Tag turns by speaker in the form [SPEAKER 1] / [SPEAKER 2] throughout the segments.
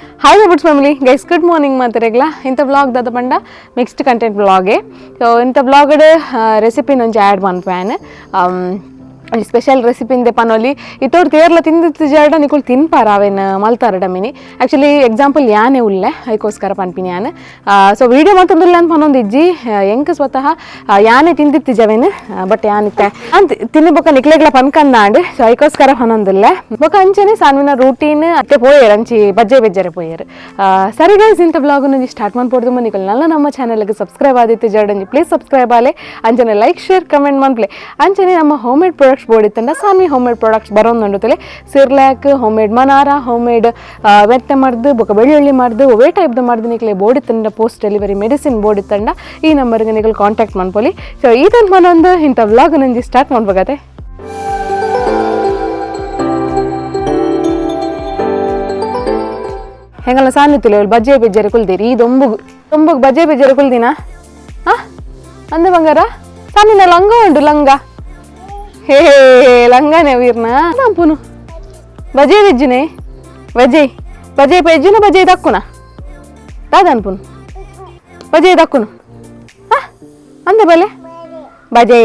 [SPEAKER 1] Hi ಲವರ್ಡ್ಸ್ family guys good morning ಮಾತಾರೆಗ್ಲ ಇಂಥ ವ್ಲಾಗ್ ದಾದ ಪಂಡ ಮಿಕ್ಸ್ಡ್ ಕಂಟೆಂಟ್ ವ್ಲಾಗೆ ಸೊ ಇಂಥ ವ್ಲಾಗಡ್ ರೆಸಿಪಿ ನಂಜಿ ಆ್ಯಡ್ ಮನ್ಪೇನ್ ಸ್ಪೆಷಲ್ ರೆಸಿಪಿಂದೆ ಪನೊಲಿ ಇತ್ತೋಡು ತೇರ್ಲ ತಿಂದಿತ್ತು ಜಾಡ ನಿಕುಲು ತಿನ್ಪಾರ ಅವೇನು ಮಲ್ತಾರಡ ಮಿನಿ ಆ್ಯಕ್ಚುಲಿ ಎಕ್ಸಾಂಪಲ್ ಯಾನೇ ಉಲ್ಲೆ ಅದಕ್ಕೋಸ್ಕರ ಪನ್ಪಿನಿ ಯಾನು ಸೊ ವೀಡಿಯೋ ಮಾತೊಂದಿಲ್ಲ ಅಂತ ಪನೊಂದು ಇಜ್ಜಿ ಎಂಕ ಸ್ವತಃ ಯಾನೇ ತಿಂದಿತ್ತು ಜವೇನು ಬಟ್ ಯಾನಿತ್ತೆ ಅಂತ ತಿನ್ನಬೇಕ ನಿಕ್ಲೆಗ್ಲ ಪನ್ಕಂದಾಂಡು ಸೊ ಅದಕ್ಕೋಸ್ಕರ ಪನೊಂದಿಲ್ಲ ಬೊಕ ಅಂಚನೆ ಸಾನ್ವಿನ ರೂಟೀನ್ ಅತ್ತೆ ಪೋಯರ್ ಅಂಚಿ ಬಜ್ಜೆ ಬೆಜ್ಜರೆ ಪೋಯರ್ ಸರಿ ಗೈಸ್ ಇಂಥ ವ್ಲಾಗ್ ನಂಜಿ ಸ್ಟಾರ್ಟ್ ಮಾಡ್ಕೊಡ್ದು ನಿಕುಲು ನಲ್ಲ ನಮ್ಮ ಚಾನಲ್ಗೆ ಸಬ್ಸ್ಕ್ರೈಬ್ ಆದಿತ್ತು ಜಾಡಂಜಿ ಪ್ಲೀಸ್ ಸಬ್ಸ್ಕ್ರೈಬ್ ಆಲೆ ಅಂಚನೆ ಲೈಕ್ ಶೇರ್ ಕಮೆಂಟ್ ಮನ್ಪ್ಲೆ ಅಂಚನೆ ನಮ್ಮ ಹೋಮ್ ಮೇಡ್ ಪ್ರಾಡಕ್ಟ್ಸ್ ಬೋಡಿತ್ತಂಡ ಸಾನ್ವಿ ಹೋಮ್ ಮೇಡ್ ಪ್ರಾಡಕ್ಟ್ಸ್ ಬರೋಂದುಂಡುತ್ತಲೆ ಸಿರ್ಲ್ಯಾಕ್ ಹೋಮ್ ಮೇಡ್ ಮನಾರ ಹೋಮ್ ಮೇಡ್ ವೆತ್ತೆ ಮಾಡ್ದು ಬೊಕ ಬೆಳ್ಳುಳ್ಳಿ ಮಾಡ್ದು ಒವೇ ಟೈಪ್ದು ಮಾಡ್ದು ನಿಕ್ಲೆ ಬೋಡಿತ್ತಂಡ ಪೋಸ್ಟ್ ಡೆಲಿವರಿ ಮೆಡಿಸಿನ್ ಬೋಡಿತ್ತಂಡ ಈ ನಂಬರ್ಗೆ ನಿಕಲು ಕಾಂಟ್ಯಾಕ್ಟ್ ಮಾಡ್ಕೊಳ್ಳಿ ಸೊ ಈತಂತ ಮನೊಂದು ಇಂಥ ವ್ಲಾಗ್ ನಂಜಿ ಸ್ಟಾರ್ಟ್ ಮಾಡ್ಬೇಕಾಗತ್ತೆ ಹೆಂಗಲ್ಲ ಸಾನ್ನಿತ್ತಿಲ್ಲ ಇವಳು ಬಜ್ಜೆ ಬೆಜ್ಜರೆ ಕುಲ್ದಿರಿ ಈ ದೊಂಬುಗು ಬಜ್ಜೆ ಬೆಜ್ಜರೆ ಕುಲ್ದಿನ ಅಂದೆ ಬಂಗಾರ ಸಾನಿನ ಲಂಗ ಉಂಟು ಲಂಗ ಹೇ ಲಂಗನೇ ವೀರ್ನ ಸಂಪುನು ಬಜೆ ಬೆಜ್ಜಿನೇ ಬಜೆ ಪೆಜ್ಜಿನ ಬಜೆ ದಕ್ಕುನ ದಾದನ್ಪುನು ಬಜೆ ದಕ್ಕುನು ಅಂದೆ ಬಲೆ ಬಜೆ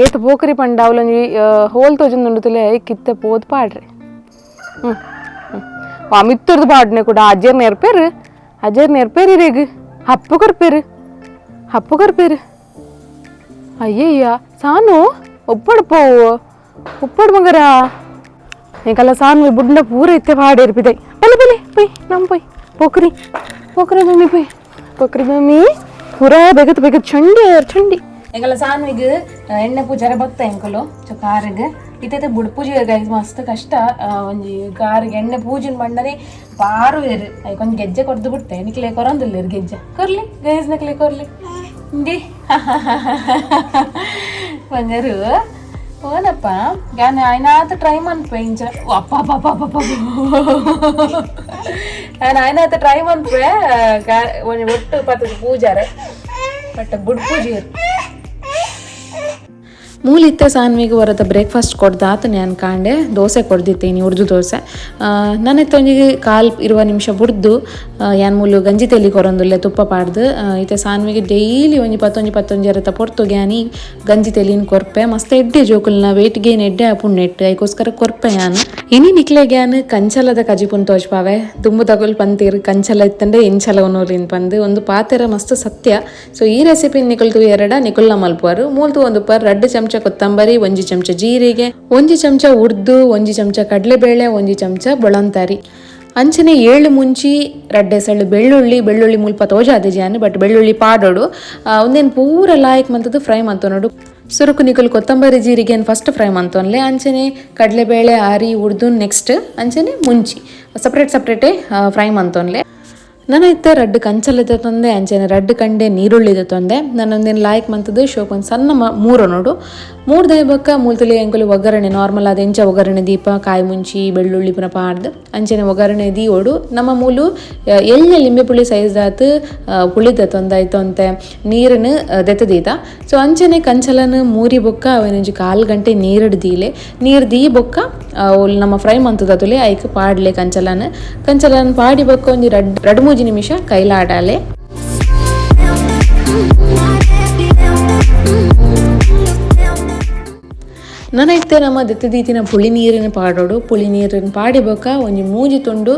[SPEAKER 1] ಏತು ಪೋಕರಿ ಪಂಡ ಅವಲೊಂಜಿ ಹೋಲ್ ತೋಜುಂದುಂಡುತ್ತಲೇ ಕಿತ್ತೆ ಪೋದ್ ಪಾಡ್ರಿ ಮಿತ್ತರ್ದು ಪಾಡ್ನೆ ಕೂಡ ಅಜ್ಜರ್ ನೆರ್ಪೇರು ರೇಗು ಹಪ್ಪು ಕರ್ಪೇರು ಅಯ್ಯಯ್ಯ ಸಾನು ಉಪ್ಪಡು ಮಗರ ಈಗೆಲ್ಲ ಸಾನ್ವಿ ಬುಡ್ಡ ಪೂರ ಇತ್ತೆ ಪಾಡಿರ್ಪಿದೆ ಬಲೆ ಪೊಯ್ ನಮ್ಮ ಪೊಯ್ ಪೋಕ್ರಿ ಮಮ್ಮಿ ಪೂರ ಬೇಗತ್ ಚಂಡಿ ಈಗೆಲ್ಲ ಸಾನ್ವಿಗೆ ಎಣ್ಣೆ ಪೂಜಾರೆ ಬತ್ತ ಎಂಕಲು ಕಾರಿಗೆ ಇತ್ತೈತೆ ಬುಡ್ ಪೂಜೆ ಗೈಸ್ ಮಸ್ತ್ ಕಷ್ಟ ಒಂಜಿ ಕಾರಿಗೆ ಎಣ್ಣೆ ಪೂಜೆನ ಬಂಡನೆ ಬಾರು ಏರು ಒಂದು ಗೆಜ್ಜೆ ಕೊಡ್ದು ಬಿಡ್ತೆ ನಿಕ್ಲೆ ಕೊರೊಂದಿಲ್ಲ ಗೆಜ್ಜೆ ಕೊರ್ಲಿ ಗೈಸ್ ನಕ್ಲೆ ಕೊರ್ಲಿ ಹಿಂಡಿ ಬಂಗಾರು ಓನಪ್ಪ ನಾನು ಆಯ್ನಾತ ಟ್ರೈ ಮನ್ಪೆ ಇಂಚ ಅಪ್ಪ ನಾನು ಆಯ್ನಾತ ಟ್ರೈ ಮನ್ಪೆ ಒಟ್ಟು ಪತ್ತದ ಪೂಜಾರೆ ಬಟ್ ಬುಡ್ ಪೂಜೆ ಮೂಲಿತ್ತ ಸಾನ್ವಿಗೆ ಹೊರದ ಬ್ರೇಕ್ಫಾಸ್ಟ್ ಕೊಡ್ದಾತ ನಾನು ಕಾಂಡೆ ದೋಸೆ ಕೊಡ್ದಿತ್ತೇನೆ ಉರ್ದು ದೋಸೆ ನನ್ನತ್ತ ಒಂಜಿಗೆ ಕಾಲ್ 20 ನಿಮಿಷ ಬುಡ್ದು ಯಾನ್ ಮೂಲು ಗಂಜಿ ತೆಲಿ ಕೊರೊಂದುಲ್ಲೆ ತುಪ್ಪ ಪಾಡ್ದು ಈತ ಸಾನ್ವಿಗೆ ಡೈಲಿ ಒಂಜಿ 11 ಎರತ ಪೊರ್ತು ಗ್ಯಾನಿ ಗಂಜಿ ತೆಲಿನ ಕೊರ್ಪೆ ಮಸ್ತ್ ಎಡ್ಡೆ ಜೋಕುಲ್ನ ವೇಟ್ ಗೇನ್ ಎಡ್ಡೆ ಆಪುಂಡು ನೆಟ್ಟು ಅದಕ್ಕೋಸ್ಕರ ಕೊರ್ಪೆ ಯಾನು ಇನಿ ನಿಕ್ಲೆ ಗ್ಯಾನ್ ಕಂಚಲದ ಕಜಿಪುನ್ ತೋಜ್ಪಾವೆ ದುಂಬು ತಗೊಲ್ ಪಂತೀರು ಕಂಚಲ ಇತ್ತಂಡೆ ಎಂಚಲ ಒನೂರಿನ ಪಂದು ಒಂದು ಪಾತೆರ ಮಸ್ತ್ ಸತ್ಯ ಸೊ ಈ ರೆಸಿಪಿ ನಿಕಲ್ತು ನಿಕುಲ್ನ ಮಲ್ಪುವರು ಮೂಲ್ತು ಒಂದು ರಡ್ಡು ಚಮಚ ಕೊತ್ತಂಬರಿ 1 ಚಮಚ ಜೀರಿಗೆ 1 ಚಮಚ ಉರ್ದು 1 ಚಮಚ ಕಡಲೆಬೇಳೆ 1 ಚಮಚ ಬೊಳಂತಾರಿ ಅಂಚನೆ 7 ಮುಂಚಿ ರಡ್ಡೆ ಸಳ್ಳು ಬೆಳ್ಳುಳ್ಳಿ ಮುಲ್ಪ ತೋಜಾದೆ ಜಾನು ಬಟ್ ಬೆಳ್ಳುಳ್ಳಿ ಪಾಡೋಡು ಒಂದೇನು ಪೂರ ಲಾಯಕ್ ಮಂತದ್ದು ಫ್ರೈ ಮಂತೋನೋಡು ಸುರುಕು ನಿಕಲ್ ಕೊತ್ತಂಬರಿ ಜೀರಿಗೆ ಫಸ್ಟ್ ಫ್ರೈ ಮಂತೋನ್ಲೆ ಅಂಚನೆ ಕಡಲೆಬೇಳೆ ಆರಿ ಉರ್ದು ನೆಕ್ಸ್ಟ್ ಅಂಚನೆ ಮುಂಚಿ ಸಪ್ರೇಟೇ ಫ್ರೈ ಮಂತೋನ್ಲೆ ನಾನು ಇತ್ತೆ ರಡ್ಡು ಕಂಚಲಿದ ತಂದೆ ಅಂಚನೆ ರಡ್ಡು ಕಂಡೆ ನೀರುಳ್ಳಿದ ತಂದೆ ನನ್ನೊಂದೇನು ಲಾಯ್ಕ್ ಮಂತದ್ದು ಶೋಕ್ ಒಂದು ಸಣ್ಣ ಮೂರು ನೋಡು 3 ದೈಬಕ್ಕ ಮೂಲ್ತಲಿ ಎಂಕಲು ಒಗ್ಗರಣೆ ನಾರ್ಮಲ್ ಆದ ಎಂಚ ಒಗ್ಗರಣೆ ದೀಪ ಕಾಯಿ ಮುಂಚಿ ಬೆಳ್ಳುಳ್ಳಿ ಪುನಃ ಪಾಡ್ದು ಅಂಚನೆ ಒಗ್ಗರಣೆ ದೀವೋಡು ನಮ್ಮ ಮೂಲು ಎಳ್ಳೆ ಲಿಂಬೆ ಪುಳಿ ಸೈಜ್ದಾತು ಪುಳಿದ ತೊಂದಾಯ್ತು ಅಂತೆ ನೀರನ್ನು ದೆತ್ತದೀತ ಸೊ ಅಂಚನೆ ಕಂಚಲನ್ನು ಮೂರಿ ಬೊಕ್ಕ ಅವನಂಜಿ 1/4 ಗಂಟೆ ನೀರು ದೀ ಬೊಕ್ಕ ನಮ್ಮ ಫ್ರೈ ಮಂತದತುಲೆ ಐಕ್ ಪಾಡ್ಲೆ ಕಂಚಲನ್ ಪಾಡಿ ಬೊಕ್ಕ ಒಂಜಿ 2-3 ನಿಮಿಷ ಕೈಲಾಡಾಲೆ ನನೈತೆ ನಮ್ಮ ದೆತ್ತದೀತಿನ ಪುಳಿ ನೀರಿನ ಪಾಡೋಡು ಪುಳಿ ನೀರಿನ ಪಾಡಿ ಬೊಕ್ಕ ಒಂಜಿ ಮೂಜಿ ತುಂಡು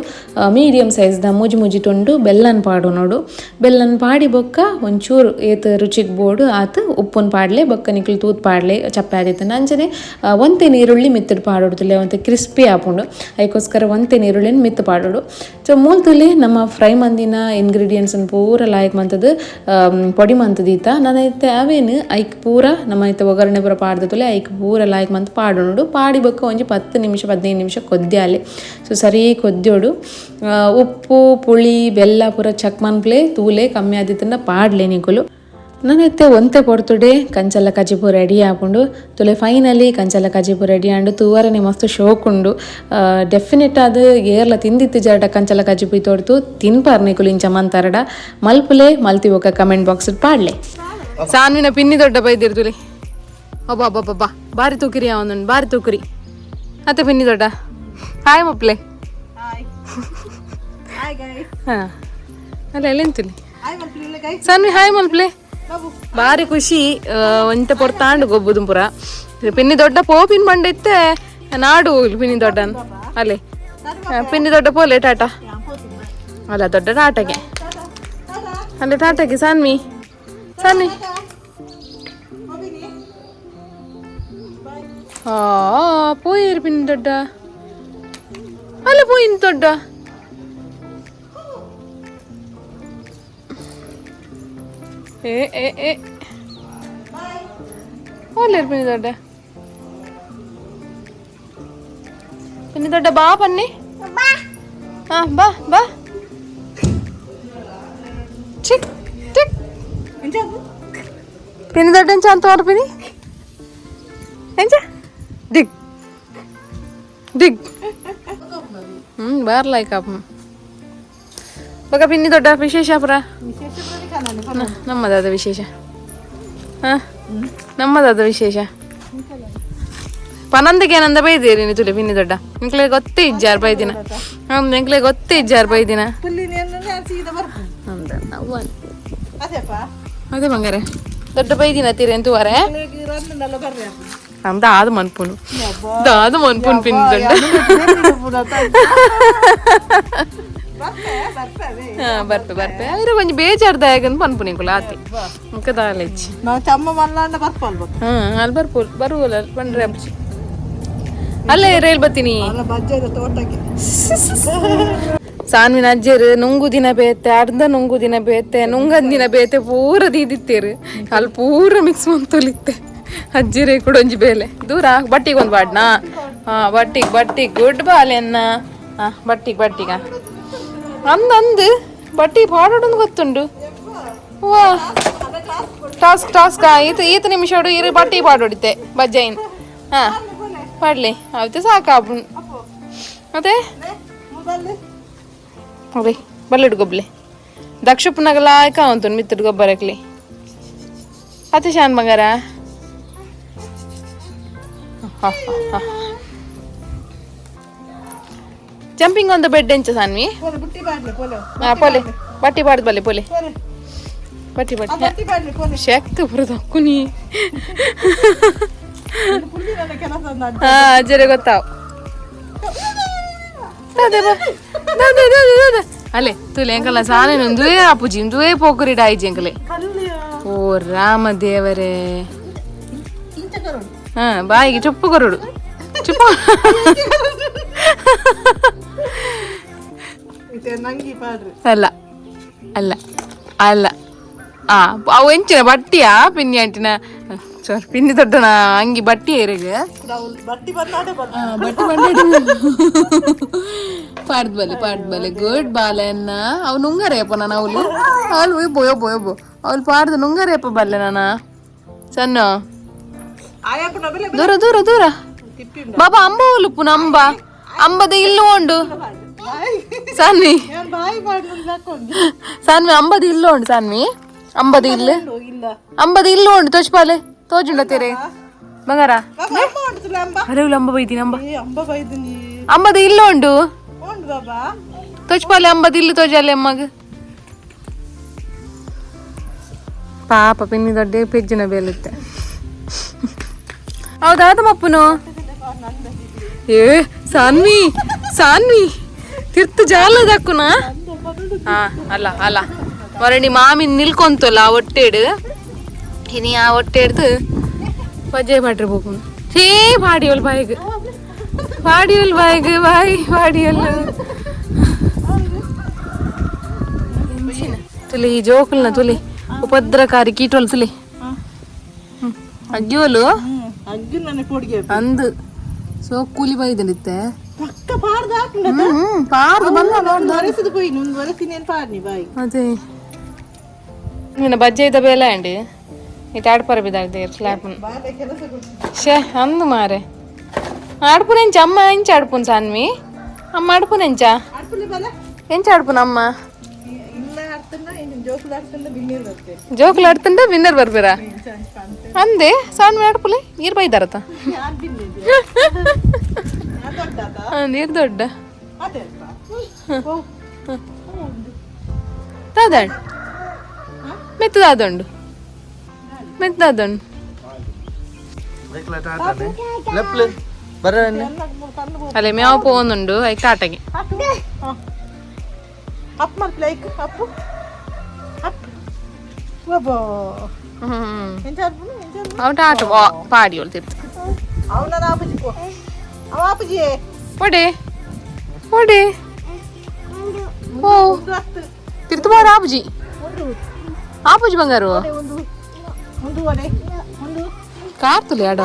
[SPEAKER 1] ಮೀಡಿಯಮ್ ಸೈಜ್ದ ಮೂಜಿ ತುಂಡು ಬೆಲ್ಲನ್ ಪಾಡು ನೋಡು ಬೆಲ್ಲನ್ ಪಾಡಿ ಬೊಕ್ಕ ಒಂಚೂರು ಏತು ರುಚಿಗೆ ಬೋಡು ಆತು ಉಪ್ಪುನ್ ಪಾಡ್ಲೆ ಬೊಕ್ಕ ನಿಕ್ಲು ತೂತ್ ಪಾಡ್ಲೆ ಚಪ್ಪೆ ಆದಿತ್ತು ಅಂಚನೆ ಒಂತೆ ನೀರುಳ್ಳಿ ಮಿತ್ತಡ್ ಪಾಡೋಡ್ತಿಲ್ಲ ಒಂತೆ ಕ್ರಿಸ್ಪಿ ಆಪುಂಡು ಅದಕ್ಕೋಸ್ಕರ ಒಂತೆ ನೀರುಳ್ಳಿನ ಮಿತ್ತು ಪಾಡೋಡು ಸೊ ಮೂಲ್ತುಲಿ ನಮ್ಮ ಫ್ರೈ ಮಂದಿನ ಇಂಗ್ರೀಡಿಯೆಂಟ್ಸನ್ನು ಪೂರ ಲಾಯ್ಕ್ ಮಂತದ್ದು ಪೊಡಿ ಮಂತದೀತ ನನೈತೆ ಅವೇನು ಐಕ್ ಪೂರ ನಮ್ಮ ಐತೆ ಒಗ್ಗರಣೆ ಪೂರ ಪಾಡ್ದತುಲೆ ಐಕ್ ಪೂರ ಲಾಯ್ಕ್ ಮಂತ್ ಪಾಡೋಡು ಪಾಡಿ ಬೊಕ್ಕ ಒಂಜಿ 10 ನಿಮಿಷ 15 ನಿಮಿಷ ಕೊದ್ಯಾಲೆ ಸೊ ಸರಿ ಕೊದ್ಯೋಡು ಉಪ್ಪು ಪುಳಿ ಬೆಲ್ಲ ಪೂರ ಚಕ್ ಮನ್ಪ್ಲೆ ತೂಲೆ ಕಮ್ಮಿ ಆದಿತ್ತಂದ ಪಾಡ್ಲೆ ನಿಕುಲು ನನ್ನತ್ತೆ ಒಂತೆ ಪೊರ್ತುಡೆ ಕಂಚಲ ಕಜಿಪು ರೆಡಿ ಆಪುಂಡು ತುಲೆ ಫೈನಲಿ ಕಂಚಲ ಕಜಿಪು ರೆಡಿ ಆಂಡು ತೂವರನೆ ಮಸ್ತ್ ಶೋಕುಂಡು ಡೆಫಿನೆಟ್ ಅದು ಏರ್ಲ ತಿಂದಿತ್ತು ಜರಟ ಕಂಚಲ ಕಜಿಪು ತೋಡ್ತು ತಿನ್ಪಾರ್ ನಿಕುಲು ಇಂಚ ಮಂತಾರಡ ಮಲ್ಪುಲೆ ಮಲ್ತಿ ಬೊಕ್ಕ ಕಮೆಂಟ್ ಬಾಕ್ಸ್ ಪಾಡ್ಲೆ ಸಾನ್ವಿನ ಪಿನ್ನಿ ದೊಡ್ಡ ಬೈದಿರ್ತುಲಿ ಒಬ್ಬ ಬಾರಿ ತೂಕಿರಿ ಅವನನ್ನು ಬಾರಿ ತೂಕಿರಿ ಅತ್ತೆ ಪಿನ್ನಿ ದೊಡ್ಡ ಹಾಯ್ ಮಪ್ಲೆ ಹಾಂ ಅಲ್ಲ ಎಲ್ಲೆಂತಿಲ್ಲ ಸಾನ್ವಿ ಹಾಯ್ ಮಲ್ಪ್ಲೆ ಬಾರಿ ಖುಷಿ ಒಂತೆ ಪೊರ್ತಾಂಡು ಗೊಬ್ಬುದು ಪುರ ಪಿನ್ನಿ ದೊಡ್ಡ ಪೋ ಪಿನ್ ಮಂಡಿತ್ತೆ ನಾಡು ಪಿನ್ನಿ ದೊಡ್ಡ ಅಲ್ಲೇ ಪಿನ್ನಿ ದೊಡ್ಡ ಪೋಲೆ ಟಾಟಾ ಅಲ್ಲ ದೊಡ್ಡ ಟಾಟಾಗೆ ಅಲ್ಲೇ ಟಾಟಾಗೆ ಸಾನ್ವಿ ಸಾನ್ವಿ పోయేరు పిన్ని దొడ్డ అలా పోయింది దొడ్డ ఏ ఏ ఏ పోలేరు పిన్ని దొడ్డ బా పన్ని బా బా చిక్ చిక్ పిన్ని దొడ్డ నుంచి అంతవరకు పిన్ని ఎంచా dig dig barlai kapum baga pinni dodda vishesha pura nammada vishesha nammada vishesha panandige nanda baideri ni tule pinni dodda ninkle gotte ijjar baidina ninkle gotte ijjar baidina anda avvan ade mangare dodda baidina tire entu vare ಅಂದ ಅದು ಮನ್ಪುನು ಅದು ಮನ್ಪುನ್ pin ಬರ್ಪೆ ಬರ್ಪೆ ಅವ್ರ ಕೊಂಚ ಬೇಜಾರ್ದಾಯಗಂದು ಪನ್ಪುನಿಂಕುಲ ಆತಿ ಮುಖದಾಲೆಚ್ಚಿ ಅಲ್ಲಿ ಬರ್ಪೋಲ್ ಬರುವಲ್ಲ ಬಂದ್ರೆ ಅಬ್ಜಿ ಅಲ್ಲೇ ರೈಲ್ ಬತ್ತೀನಿ ಸಾನ್ವಿನ ಅಜ್ಜರು ನುಂಗು ದಿನ ಬೇತೆ ಅರ್ಧ ನುಂಗು ದಿನ ಬೇತೆ ನುಂಗದ್ ದಿನ ಬೇತೆ ಪೂರ ದೀದಿತ್ತೇರು ಅಲ್ಲಿ ಪೂರ ಮಿಕ್ಸ್ ಮಂತೊಲಿತ್ತೆ ಅಜ್ಜಿರೇ ಕೂಡ ಒಂಜಿ ಬೇಲೆ ದೂರ ಬಟ್ಟಿಗೆ ಒಂದು ಬಾಡ್ನಾ ಬಟ್ಟಿಗೆ ಬಟ್ಟಿಗೆ ಗುಡ್ ಬಾಲೆನ್ನ ಬಟ್ಟಿಗೆ ಅಂದು ಬಟ್ಟಿ ಪಾಡೋದು ಗೊತ್ತುಂಡು ವಾ ಟಾಸ್ಕ್ ಈತ ನಿಮಿಷ ಇರು ಬಟ್ಟಿ ಪಾಡೋಡಿತೆ ಬಜ್ಜೈನ್ ಪಾಡ್ಲಿ ಅವತ್ತೆ ಸಾಕು ಮತ್ತೆ ಅದೇ ಬಲ್ಲಿಡ್ ಗೊಬ್ಲೆ ದಕ್ಷಪುನಗಲ ಆಯ್ಕ ಅಂತು ಮಿತ್ತಡ್ ಗೊಬ್ಬರಕ್ಲಿ ಅತ್ತೆ ಶಾನ್ ಬಂಗಾರ ಜಂಪಿಂಗ್ ಆನ್ ದ ಬೆಡ್ ಎಂಚ ಸಾನ್ವಿ ಪೋಲೆ ಬಟ್ಟಿ ಬಾಡ್ದು ಬಲ್ಲೆ ಪೋಲೆ ಬಟ್ಟಿ ಬಾಡ್ದು ಶಕ್ತಿ ಬರೋದು ಕುನಿ ಜರೆ ಗೊತ್ತಾವ್ ಅಲೆ ತುಲೆ ಎಂಕಲ್ಲ ಸಾನೇನು ದುವೇ ಅಪ್ಪುಜಿ ದುವೇ ಪೋಕರಿ ಡಾಯ್ಜಿ ಎಂಕಲೆ ಓ ರಾಮ ದೇವರೇ ಬಾಯಿಗೆ ಚುಪ್ಪು ಕೊರಡು ಚುಪ್ಪು ಅಲ್ಲ ಅಲ್ಲ ಅಲ್ಲ ಅವು ಎಂಚಿನ ಬಟ್ಟಿಯಾ ಪಿನ್ನಿ ಅಂಟಿನ ಸಾರಿ ಪಿನ್ನಿ ದೊಡ್ಡನ ಅಂಗಿ ಬಟ್ಟಿ ಏರಿಗೆ ಬಟ್ಟಿ ಪಾಡ್ಬಲೆ ಗುಡ್ ಬಾಲೆನ್ನ ಅವು ನುಂಗರೇಪ ನಾನು ಅವಳು ಬೋಯೋ ಅವಳು ಪಾಡ್ದು ನುಂಗರೇಪ ಬಲ್ಲೆ ನಾನ ಸಣ್ಣ ದೂರ ದೂರ ದೂರ ಬಾಬಾ ಅಂಬ ಉಲುಪುನ ಅಂಬದ ಇಲ್ಲು ಉಂಡು ಸಾನ್ವಿ ಅಂಬದ ಇಲ್ಲು ಉಂಡು ಸಾನ್ವಿ ಅಂಬದ ಇಲ್ಲು ಉಂಡು ತೋಚ್ಪಾಲೆ ತೋಜುಂಡ ತೆರೆ ಬಂಗಾರ ಅರೆವುಲು ಅಂಬ ಬೈದಿನ ಅಂಬದ ಇಲ್ಲು ಉಂಡು ತೋಚ್ಪಾಲೆ ಅಂಬದ ಇಲ್ಲು ತೋಜಾಲೆ ಅಮ್ಮಗ ಪಾಪ ಪಿನ್ನಿ ದೊಡ್ಡ ಪೆಜ್ಜಿನ ಬೇಲುತ್ತೆ ಹೌದಾದ ಮಪ್ಪುನು ಏ ಸಾನ್ವಿ ತಿರ್ತು ಜಾಲದಕ್ಕುನ ಅಲ್ಲ ಮರಣಿ ಮಾಮಿನ್ ನಿಲ್ಕೊಂತಲ್ಲ ಒಟ್ಟೇಡು ಇನಿ ಆ ಒಟ್ಟೇಡ್ದು ಪಜ್ಜೆ ಮಾಡ್ರಿ ಬೋಪುನು ಛೇ ಪಾಡಿಯೋಲ್ ಬಾಯಿಗೆ ಪಾಡಿಯೋಲ್ ತುಲಿ ಜೋಕುಲ್ನ ತುಲಿ ಉಪದ್ರಕಾರಿ ಕೀಟೋಲ್ ತುಲಿ ಅಗ್ಗಿಯೋಲು ಅಂದು ಸೊ ಕೂಲಿ ಬೈದನಿತ್ತೆ ಅದೇ ನಿನ್ನ ಬಜ್ಜೆ ಇದ್ದ ಬೇಲ ಅಂಡಿ ಇಟ್ಟು ಆಡ್ಪರ ಬಿದ್ದಾಡ್ದೆ ಸ್ಲ್ಯಾಪ್ ಶೇ ಅಂದು ಮಾರೆ ಆಡ್ಪುನ ಎಂಚ ಅಮ್ಮ ಎಂಚ ಆಡ್ಪುನ್ ಸಾನ್ವಿ ಅಮ್ಮ ಆಡ್ಪುನ ಎಂಚ ಆಡ್ಪುನ ಅಮ್ಮ ಜೋಕುಲು ಆಡ್ತಂಡ ವಿನ್ನರ್ ಬರ್ಬೇರ ಅಂದೆ ಸಾನ್ವಿ ಆಡ್ಪುಲೆ ನೀರು ಬೈದಾರತ ನೀರು ದೊಡ್ಡ ದಾದಂಡು ಮೆತ್ತು ದಾದಂಡು ಮೆತ್ತು ದಾದಂಡು ಅಲ್ಲೇ ಮೇವು പോകുന്നുണ്ട് ಐಕ್ ಆಟಗೆ ಅವಟ ಆಟ ಪಾಡಿ ಹೊಳ್ತಿರ್ತ ಒಡೆ ಒಡೆ ಓ ತಿರ್ತು ಬಾರ ಆಪುಜಿ ಆಪುಜಿ ಬಂಗಾರು ಕಾರ್తులు ఆడ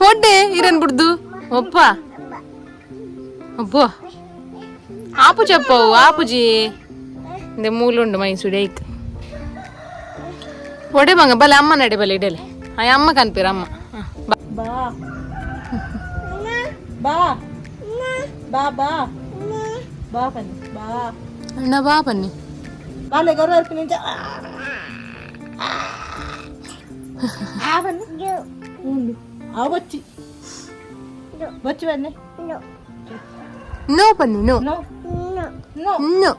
[SPEAKER 1] ఒడ్డే ఇరన్ బుడ్దు ఒప్ప అబ్బో ఆపు చెప్పవు ఆపుజీ ఇందే మూలుండు మైసూడి ఐక్ ఒడే బంగ బలే అమ్మ నడే బలే ఇడలే ఆ అమ్మ కనిపిరు అమ్మ బా బా బా బా బా పని బా అన్న బా పని బాలే గొర్రె నుంచి no, Pinni, no. No.